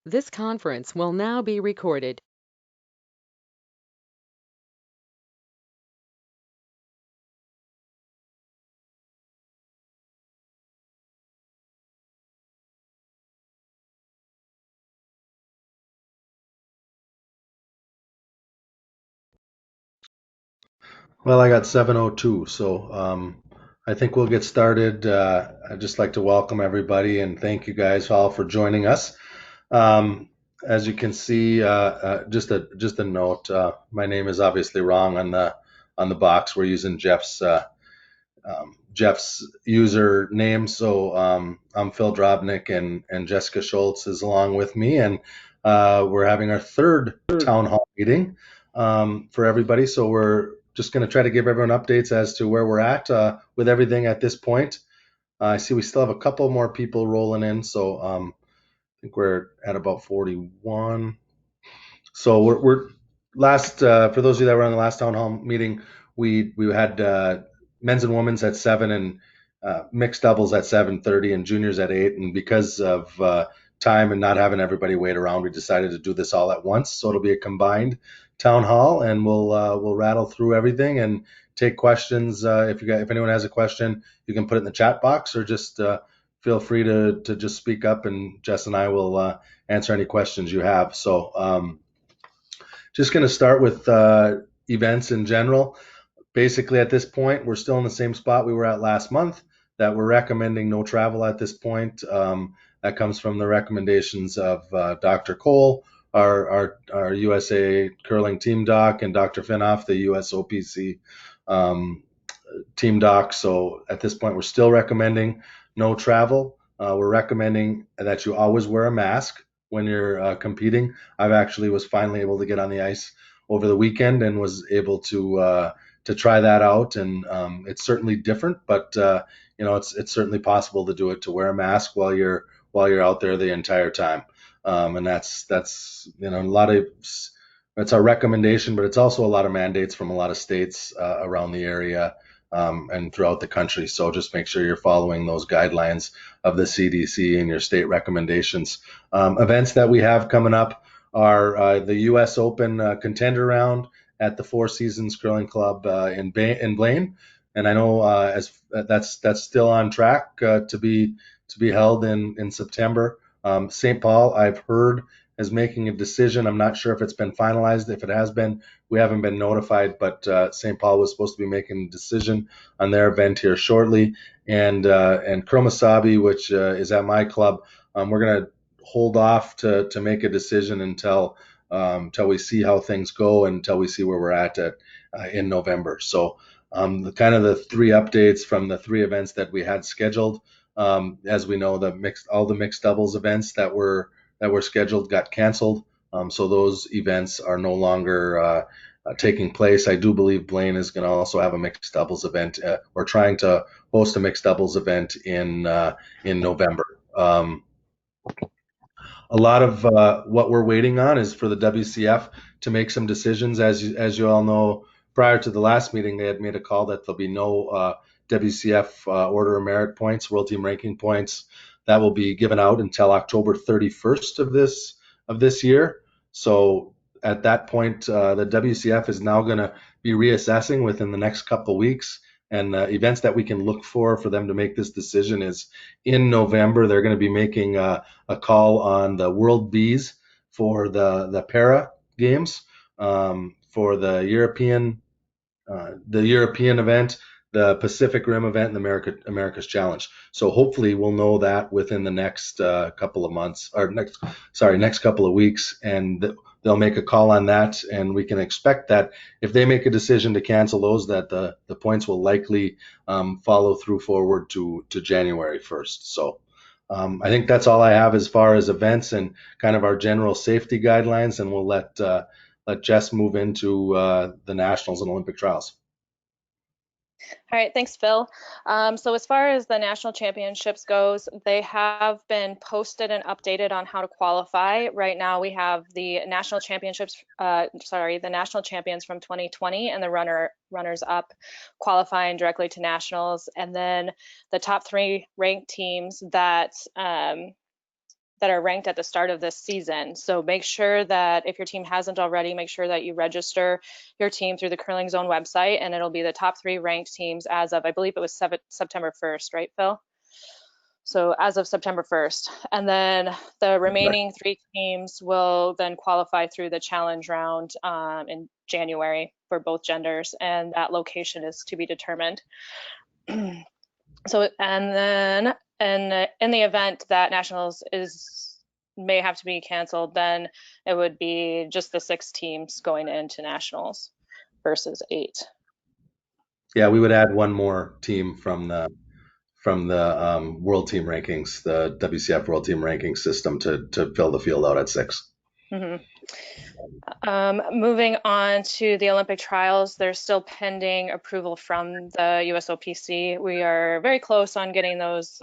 This conference will now be recorded. Well, I got 7:02, so I think we'll get started. I'd just like to welcome everybody and thank you guys all for joining us. Um, as you can see, just a note. My name is obviously wrong on the box. We're using Jeff's user name, so I'm Phil Drobnick and Jessica Schultz is along with me, and we're having our third town hall meeting for everybody. So we're just going to try to give everyone updates as to where we're at with everything at this point. I see we still have a couple more people rolling in, so I think we're at about 41. So we're last for those of you that were on the last town hall meeting, we had men's and women's at 7 and mixed doubles at 7:30 and juniors at 8. And because of time and not having everybody wait around, we decided to do this all at once. So it'll be a combined town hall, and we'll rattle through everything and take questions. If anyone has a question, you can put it in the chat box or just feel free to just speak up, and Jess and I will answer any questions you have. So. Just going to start with events in general. Basically, at this point, we're still in the same spot we were at last month, that we're recommending no travel at this point. That comes from the recommendations of Dr. Cole, our USA curling team doc, and Dr. Finoff, the USOPC um, team doc. So at this point, we're still recommending no travel. We're recommending that you always wear a mask when you're competing. I've actually was finally able to get on the ice over the weekend and was able to try that out, and it's certainly different, but it's certainly possible to do it, to wear a mask while you're out there the entire time, and that's a lot of that's our recommendation, but it's also a lot of mandates from a lot of states around the area and throughout the country. So just make sure you're following those guidelines of the CDC and your state recommendations. Events that we have coming up are the U.S. Open Contender Round at the Four Seasons Curling Club in Blaine, and I know as that's still on track to be held in September. St. Paul, I've heard, is making a decision. I'm not sure if it's been finalized. If it has been, we haven't been notified, but St. Paul was supposed to be making a decision on their event here shortly. And Kromasabi, which is at my club, we're going to hold off to make a decision until we see how things go and until we see where we're at in November. So the three updates from the three events that we had scheduled. As we know, all the mixed doubles events that were scheduled got canceled. So those events are no longer taking place. I do believe Blaine is going to also have a mixed doubles event. We're trying to host a mixed doubles event in November. A lot of what we're waiting on is for the WCF to make some decisions. As you all know, prior to the last meeting, they had made a call that there'll be no WCF Order of Merit points, World Team Ranking points, that will be given out until October 31st of this year. So at that point, the WCF is now going to be reassessing within the next couple of weeks. And events that we can look for them to make this decision is in November. They're going to be making a call on the World Bees for the para games, for the European event, the Pacific Rim event, and the America's Challenge. So hopefully we'll know that within the next couple of months, or next couple of weeks, and they'll make a call on that, and we can expect that if they make a decision to cancel those, that the points will likely follow through forward to January 1st. So I think that's all I have as far as events and kind of our general safety guidelines, and we'll let Jess move into the nationals and Olympic trials. All right, thanks, Phil. So as far as the national championships goes, they have been posted and updated on how to qualify. Right now, we have the national championships, the national champions from 2020 and the runners up qualifying directly to nationals, and then the top three ranked teams that are ranked at the start of this season. So make sure that if your team hasn't already, make sure that you register your team through the Curling Zone website, and it'll be the top 3 ranked teams as of, I believe it was September 1st, right, Phil? So as of September 1st. And then the remaining 3 teams will then qualify through the challenge round in January for both genders, and that location is to be determined. So, and then in the event that nationals may have to be canceled, then it would be just the 6 teams going into nationals versus 8. Yeah, we would add one more team from the World Team Rankings, the WCF World Team Rankings system to fill the field out at 6. Mm-hmm. Moving on to the Olympic trials, they're still pending approval from the USOPC. We are very close on getting those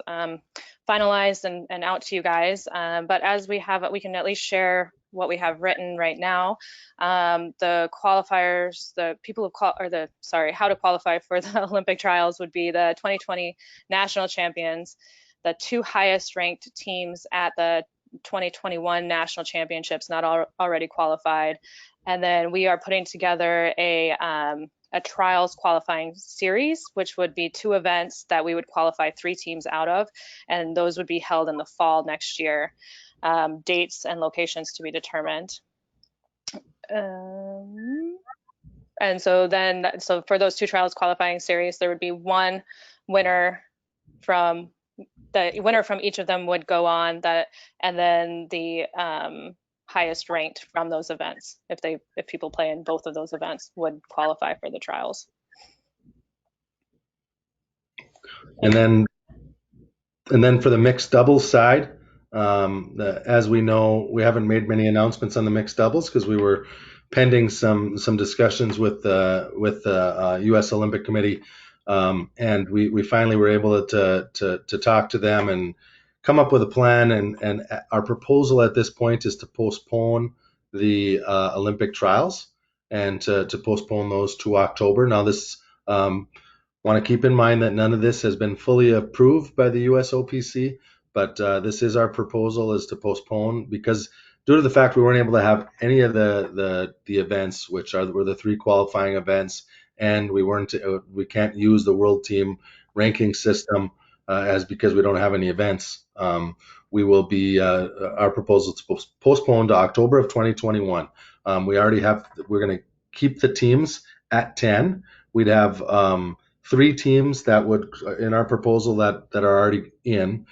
finalized and out to you guys. But as we have it, we can at least share what we have written right now. The qualifiers, how to qualify for the Olympic trials would be the 2020 national champions, the 2 highest ranked teams at the 2021 national championships not already qualified, and then we are putting together a trials qualifying series, which would be 2 events that we would qualify 3 teams out of, and those would be held in the fall next year. Dates and locations to be determined. And so for those 2 trials qualifying series, there would be 1 winner from each of them would go on that, and then the highest ranked from those events, if people play in both of those events, would qualify for the trials. And then for the mixed doubles side, as we know, we haven't made many announcements on the mixed doubles because we were pending some discussions with the U.S. Olympic Committee. And we finally were able to talk to them and come up with a plan. And our proposal at this point is to postpone the Olympic trials and to postpone those to October. Now, this want to keep in mind that none of this has been fully approved by the USOPC, but this is our proposal, is to postpone, because due to the fact we weren't able to have any of the events, which were the 3 qualifying events, and we can't use the World Team Ranking System because we don't have any events. We will be our proposal to postpone to October of 2021. We're going to keep the teams at 10. We'd have 3 teams that would, in our proposal, that are already in.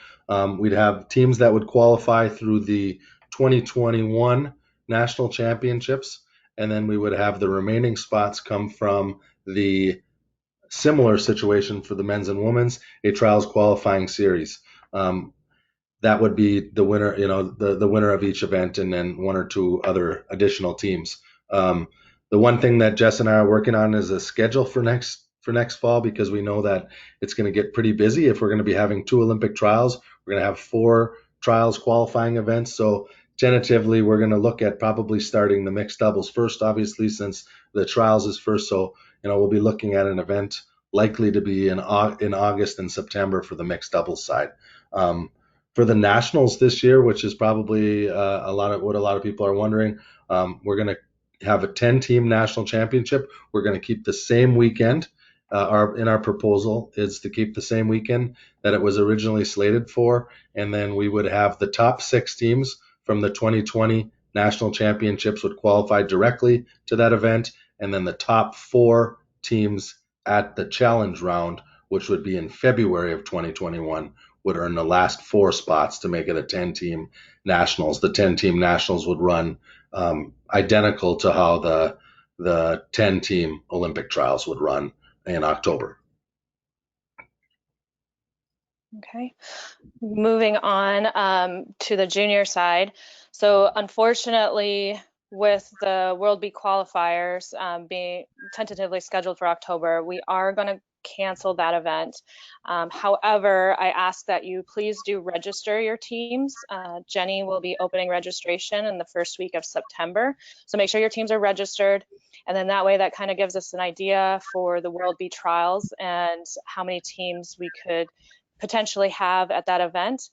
We'd have teams that would qualify through the 2021 national championships, and then we would have the remaining spots come from the similar situation for the men's and women's, a trials qualifying series. That would be the winner, the winner of each event, and then 1 or 2 other additional teams. The one thing that Jess and I are working on is a schedule for next fall, because we know that it's going to get pretty busy if we're going to be having 2 Olympic trials. We're going to have 4 trials qualifying events. So tentatively, we're going to look at probably starting the mixed doubles first, obviously, since the trials is first. So, we'll be looking at an event likely to be in August and September for the mixed doubles side. For the nationals this year, which is probably a lot of people are wondering, we're going to have a 10-team national championship. We're going to keep the same weekend. In our proposal is to keep the same weekend that it was originally slated for, and then we would have the top 6 teams from the 2020 national championships would qualify directly to that event, and then the top 4 teams at the challenge round, which would be in February of 2021, would earn the last 4 spots to make it a 10-team nationals. The 10-team nationals would run identical to how the 10-team Olympic trials would run in October. Okay, moving on to the junior side. So unfortunately, with the World Beat qualifiers being tentatively scheduled for October, we are going to cancel that event. However, I ask that you please do register your teams. Jenny will be opening registration in the first week of September. So make sure your teams are registered. And then that way, that kind of gives us an idea for the World Beat trials and how many teams we could potentially have at that event.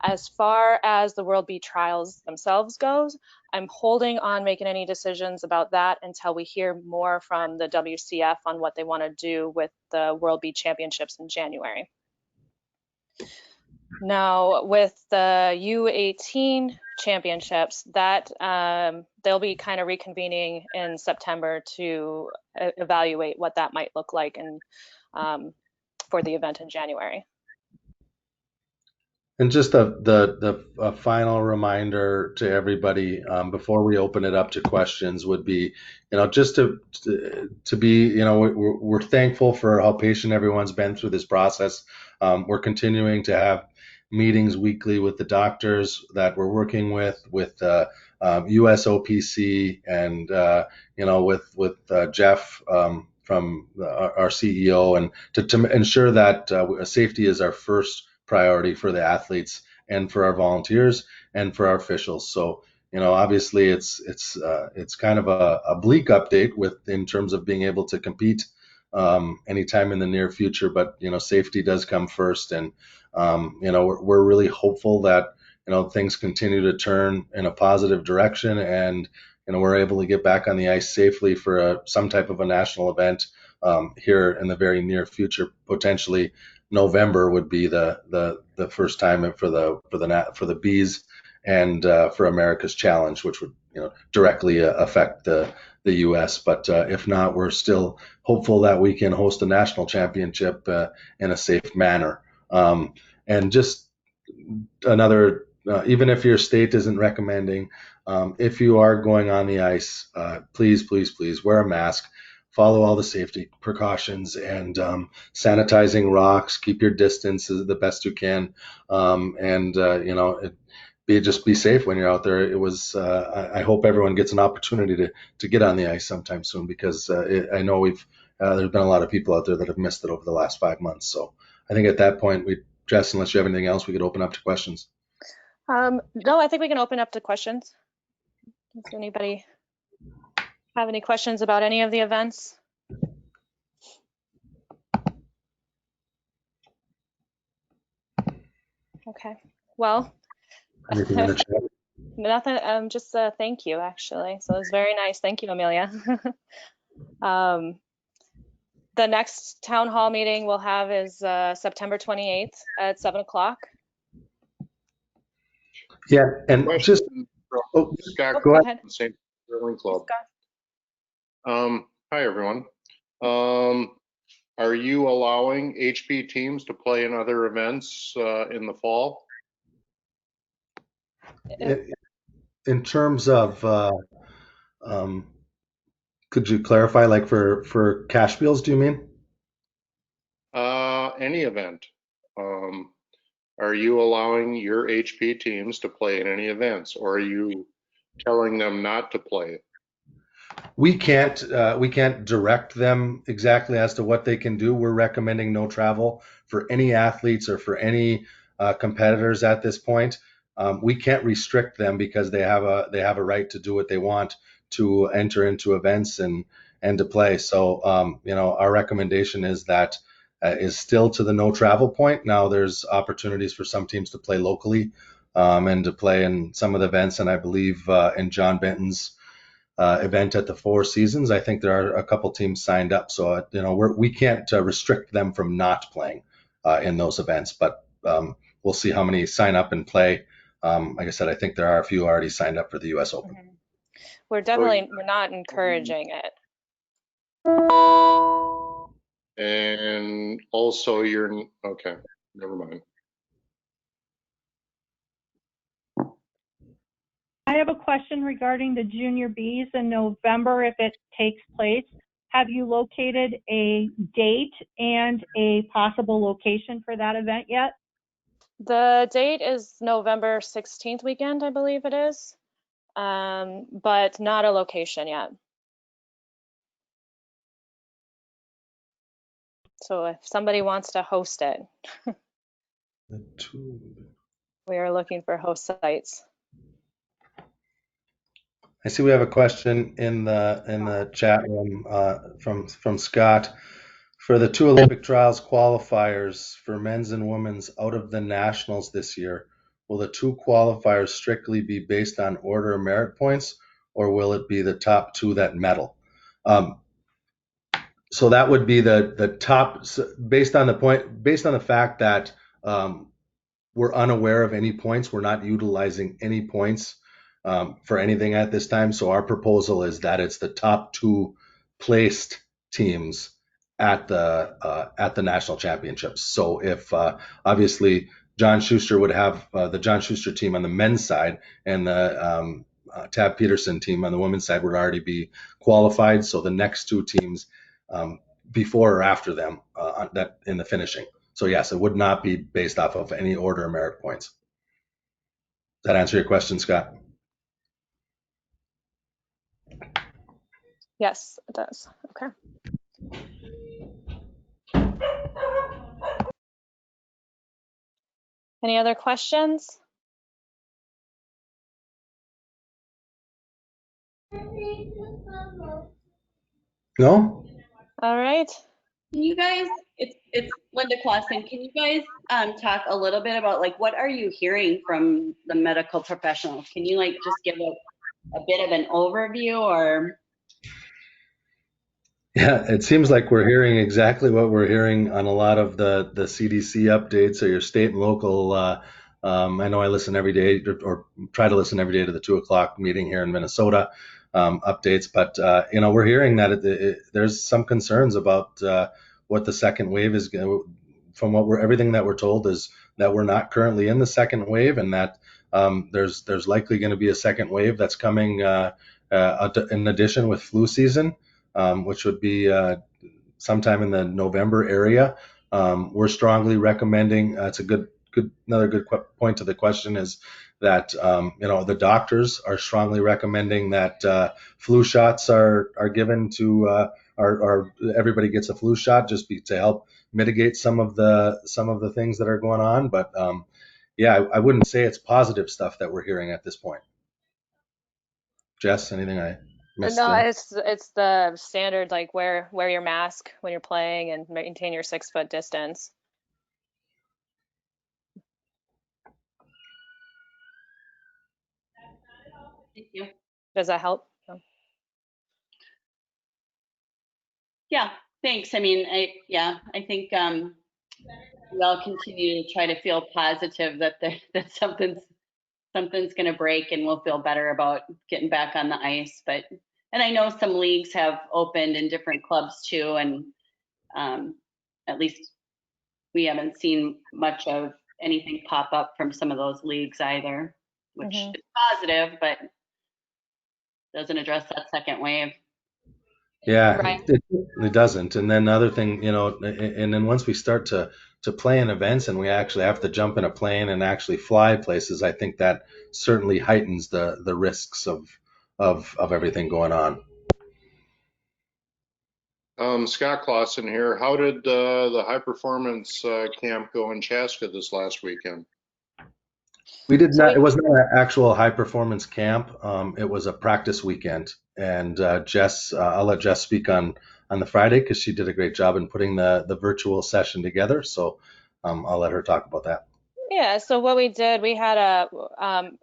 As far as the World Beach Trials themselves goes, I'm holding on making any decisions about that until we hear more from the WCF on what they want to do with the World Beach Championships in January. Now, with the U18 championships, that they'll be kind of reconvening in September to evaluate what that might look like and for the event in January. And just the final reminder to everybody before we open it up to questions would be, just to be, we're thankful for how patient everyone's been through this process. We're continuing to have meetings weekly with the doctors that we're working with USOPC and with Jeff from our CEO, and to ensure that safety is our first priority for the athletes and for our volunteers and for our officials. So, obviously it's kind of a bleak update in terms of being able to compete anytime in the near future, but safety does come first, and we're really hopeful that things continue to turn in a positive direction, and we're able to get back on the ice safely for some type of a national event here in the very near future. Potentially November would be the first time for the bees and for America's Challenge, which would directly affect the U.S. But if not, we're still hopeful that we can host a national championship in a safe manner. And just another, even if your state isn't recommending, if you are going on the ice, please wear a mask. Follow all the safety precautions, and sanitizing rocks. Keep your distance the best you can, and just be safe when you're out there. I hope everyone gets an opportunity to get on the ice sometime soon, because I know there's been a lot of people out there that have missed it over the last 5 months. So I think at that point, Jess, unless you have anything else, we could open up to questions. No, I think we can open up to questions. Does anybody have any questions about any of the events? Okay, well, Anything in the chat? nothing, just thank you, actually. So it was very nice. Thank you, Amelia. The next town hall meeting we'll have is September 28th at 7 o'clock. Yeah, and just Scott, go ahead. St. Curling Club. Scott. Hi everyone. Are you allowing HP teams to play in other events in the fall? In terms of, could you clarify, like for cash bills, do you mean? Any event. Are you allowing your HP teams to play in any events, or are you telling them not to play? We can't direct them exactly as to what they can do. We're recommending no travel for any athletes or for any competitors at this point. We can't restrict them because they have a right to do what they want, to enter into events and to play. So our recommendation is that is still to the no travel point. Now there's opportunities for some teams to play locally and to play in some of the events, and I believe in John Benton's event at the Four Seasons, I think there are a couple teams signed up. So we can't restrict them from not playing in those events, but we'll see how many sign up and play. Like I said, I think there are a few already signed up for the U.S. Open. Mm-hmm. We're not encouraging it. And also okay, never mind. I have a question regarding the Junior Bees in November, if it takes place. Have you located a date and a possible location for that event yet? The date is November 16th weekend, I believe it is, but not a location yet. So if somebody wants to host it, we are looking for host sites. I see we have a question in the chat room from Scott For the two Olympic trials qualifiers for men's and women's out of the nationals this year, will the two qualifiers strictly be based on order of merit points, or will it be the top two that medal? So that would be the top, based on the fact that we're unaware of any points. We're not utilizing any points for anything at this time. So our proposal is that it's the top two placed teams at the national championships. So if obviously John Schuster would have the John Schuster team on the men's side, and the Tab Peterson team on the women's side would already be qualified. So the next two teams before or after them that in the finishing. So yes, it would not be based off of any order of merit points. Does that answer your question, Scott? Yes, it does. Okay. Any other questions? No? All right. Can you guys, it's Linda Clausen, can you guys talk a little bit about like what are you hearing from the medical professionals? Can you like just give a bit of an overview or? Yeah, it seems like we're hearing exactly what we're hearing on a lot of the CDC updates or your state and local. I know I listen every day or try to listen every day to the 2:00 meeting here in Minnesota updates, but we're hearing that there's some concerns about what the second wave is going. From everything that we're told is that we're not currently in the second wave, and that there's likely going to be a second wave that's coming in addition with flu season. Which would be sometime in the November area. We're strongly recommending. It's another good point to the question is that the doctors are strongly recommending that flu shots are given to or everybody gets a flu shot just to help mitigate some of the things that are going on. But I wouldn't say it's positive stuff that we're hearing at this point. Jess, anything I missed? No, it's the standard, like wear your mask when you're playing and maintain your 6-foot distance. Thank you. Does that help? Yeah, thanks. I mean, I think we all continue to try to feel positive that that something's going to break and we'll feel better about getting back on the ice. And I know some leagues have opened in different clubs too, and at least we haven't seen much of anything pop up from some of those leagues either, which is positive, but doesn't address that second wave. Yeah, Right. it doesn't. And then the other thing, and then once we start to play in events and we actually have to jump in a plane and actually fly places, I think that certainly heightens the risks of everything going on. Scott Clausen here. How did the high performance camp go in Chaska this last weekend? We did not. It was not an actual high performance camp. It was a practice weekend. And Jess, I'll let Jess speak on the Friday because she did a great job in putting the virtual session together. So I'll let her talk about that. Yeah, so what we did, we had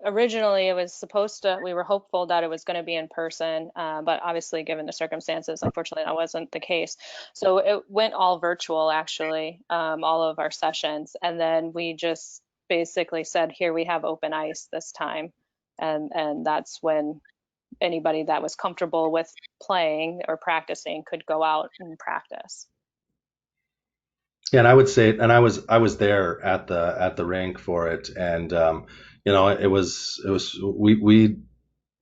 originally it was we were hopeful that it was going to be in person, but obviously given the circumstances, unfortunately that wasn't the case. So it went all virtual actually, all of our sessions. And then we just basically said, here we have open ice this time. And that's when anybody that was comfortable with playing or practicing could go out and practice. Yeah, and I would say, and I was there at the rink for it, and it was we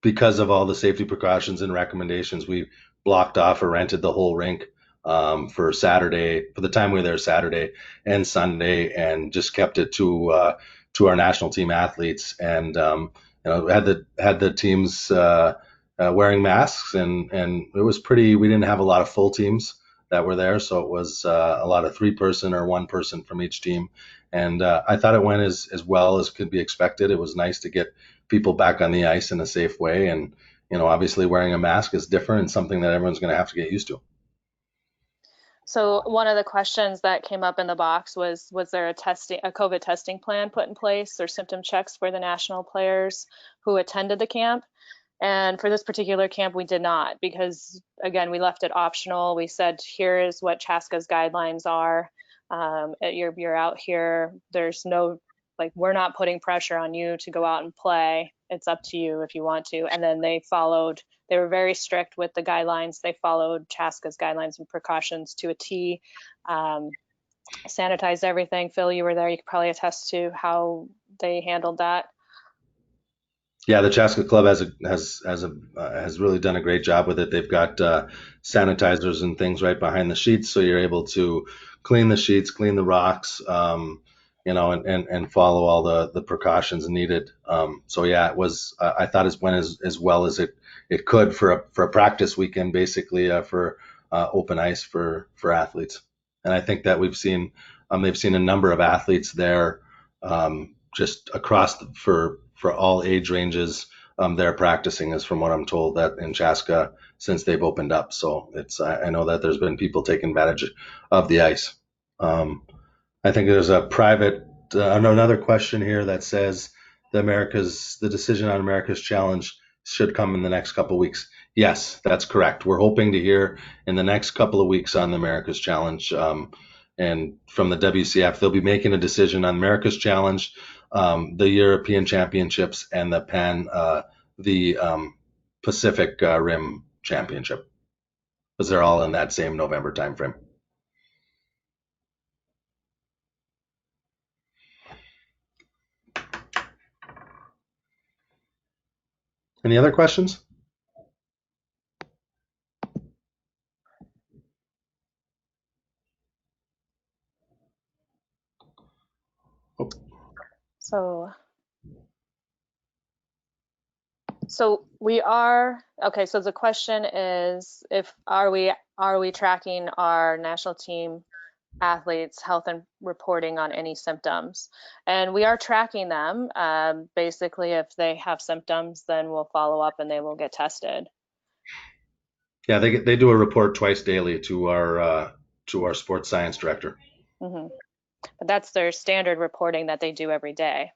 because of all the safety precautions and recommendations, we blocked off or rented the whole rink for the time we were there Saturday and Sunday, and just kept it to our national team athletes, and had the teams wearing masks, and it was pretty. We didn't have a lot of full teams that were there, so it was a lot of 3-person or 1 person from each team, and I thought it went as well as could be expected. It was nice to get people back on the ice in a safe way, and obviously wearing a mask is different and something that everyone's going to have to get used to. So one of the questions that came up in the box was there a COVID testing plan put in place or symptom checks for the national players who attended the camp? And for this particular camp, we did not, because again, we left it optional. We said, here is what Chaska's guidelines are. You're out here. There's no, like, we're not putting pressure on you to go out and play. It's up to you if you want to. And then they were very strict with the guidelines. They followed Chaska's guidelines and precautions to a T. Sanitized everything. Phil, you were there. You could probably attest to how they handled that. Yeah, the Chaska Club has really done a great job with it. They've got sanitizers and things right behind the sheets, so you're able to clean the sheets, clean the rocks, and follow all the precautions needed. So yeah, it was. I thought it went as well as it could for a practice weekend, basically for open ice for athletes. And I think that they've seen a number of athletes there, just across for all age ranges. They're practicing, is from what I'm told, that in Chaska since they've opened up. So I know that there's been people taking advantage of the ice. I think there's another question here that says the decision on America's Challenge should come in the next couple of weeks. Yes, that's correct. We're hoping to hear in the next couple of weeks on the America's Challenge. And from the WCF, they'll be making a decision on America's Challenge, the European Championships, and the Pacific Rim Championship, because they're all in that same November timeframe. Any other questions? Oh. So we are okay. So the question is, are we tracking our national team athletes' health and reporting on any symptoms? And we are tracking them. Basically, if they have symptoms, then we'll follow up and they will get tested. Yeah, they do a report twice daily to our sports science director. Mm-hmm. But that's their standard reporting that they do every day.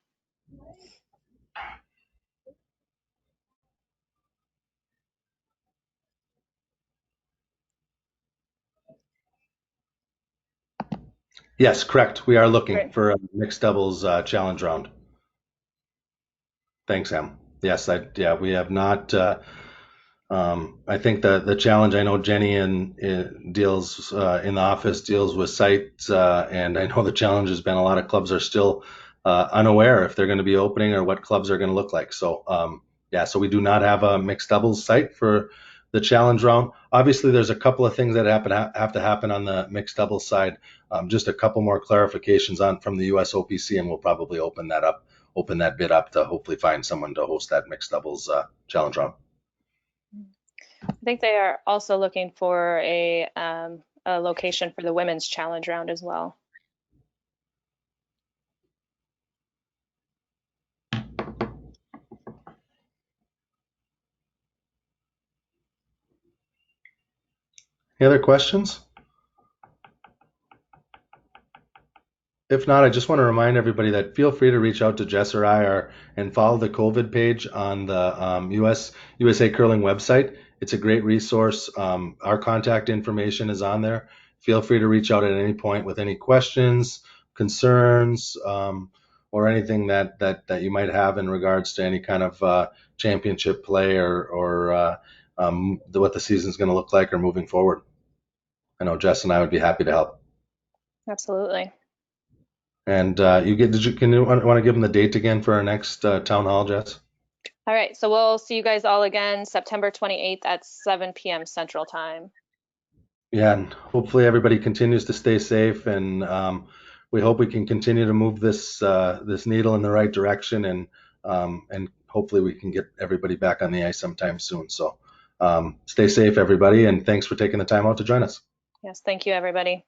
Yes, correct. We are looking for a mixed doubles challenge round. Thanks, Em. Yes, we have not. I think the challenge, I know Jenny deals in the office, deals with sites, and I know the challenge has been a lot of clubs are still unaware if they're going to be opening or what clubs are going to look like. So so we do not have a mixed doubles site for the challenge round. Obviously, there's a couple of things that have to happen on the mixed doubles side. Just a couple more clarifications from the USOPC, and we'll probably open that bid up to hopefully find someone to host that mixed doubles challenge round. I think they are also looking for a location for the women's challenge round as well. Any other questions? If not, I just want to remind everybody that feel free to reach out to Jess or I and follow the COVID page on the USA Curling website. It's a great resource. Our contact information is on there. Feel free to reach out at any point with any questions, concerns, or anything that you might have in regards to any kind of championship play or what the season's going to look like or moving forward. I know Jess and I would be happy to help. Absolutely. And can you want to give them the date again for our next town hall, Jess? All right, so we'll see you guys all again September 28th at 7 p.m. Central Time. Yeah, and hopefully everybody continues to stay safe, and we hope we can continue to move this needle in the right direction, and hopefully we can get everybody back on the ice sometime soon. So stay safe, everybody, and thanks for taking the time out to join us. Yes, thank you, everybody.